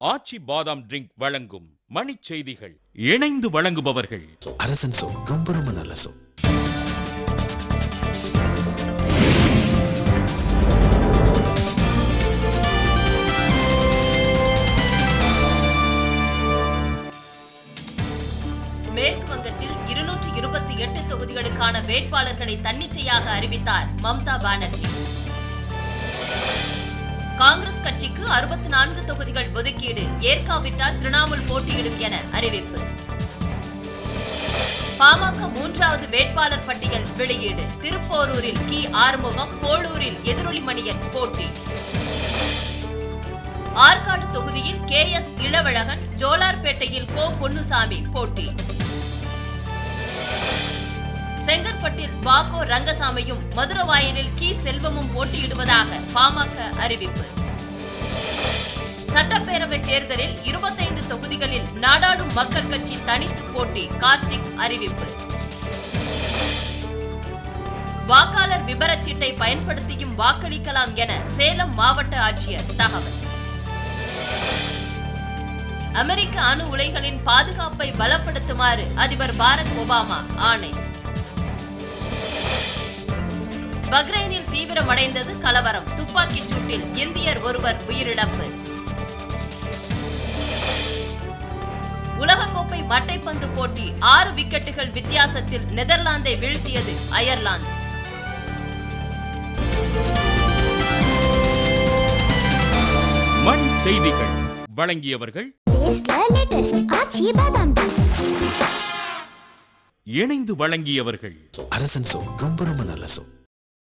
ஆச்சி பாதாம் ட்ரிங்க் வழங்கும் மணிச் செய்திகள். இணைந்து வழங்குபவர்கள் அரசன் சோ, ரொம்ப ரொம்ப நல்ல சோ. மேற்கு வங்கத்தில் 228 தொகுதிகளுக்கான வேட்பாளர்களை தன்னிச்சையாக அறிவித்தார் மம்தா பானர்ஜி. காங்கிரஸ் கட்சிக்கு 64 தொகுதிகள் ஒதுக்கீடு, ஏற்காவிட்டால் திரிணாமுல் போட்டியிடும் என அறிவிப்பு. பாமக 3வது வேட்பாளர் பட்டியல் வெளியீடு. திருப்போரூரில் கி. ஆறுமுகம், போளூரில் எதிரொலிமணியன் போட்டி. ஆற்காடு தொகுதியில் KS இளவழகன், ஜோலார்பேட்டையில் கோ. பொன்னுசாமி போட்டி. செங்கற்பட்டில் வாகோ ரங்கசாமியும், மதுரவாயலில் கி. செல்வமும் போட்டியிடுவதாக பாமக அறிவிப்பு. சட்டப்பேரவை தேர்தலில் 25 தொகுதிகளில் நாடாளும் மக்கள் கட்சி தனித்து போட்டி, கார்த்திக் அறிவிப்பு. வாக்காளர் விபரச்சீட்டை பயன்படுத்தியும் வாக்களிக்கலாம் என சேலம் மாவட்ட ஆட்சியர் தகவல். அமெரிக்க அணு உலைகளின் பாதுகாப்பை பலப்படுத்துமாறு அதிபர் பாரக் ஒபாமா ஆணை. பஹ்ரைனில் தீவிரமடைந்தது கலவரம், துப்பாக்கிச் சூட்டில் இந்தியர் ஒருவர் உயிரிழப்பு. உலகக்கோப்பை மட்டைப்பந்து போட்டி 6 விக்கெட்டுகள் வித்தியாசத்தில் நெதர்லாந்தை வீழ்த்தியது அயர்லாந்து. மணிச் செய்திகள் வழங்கியவர்கள் இணைந்து வழங்கியவர்கள் அரசன் சோ, ரொம்ப ரொம்ப நல்ல சோ.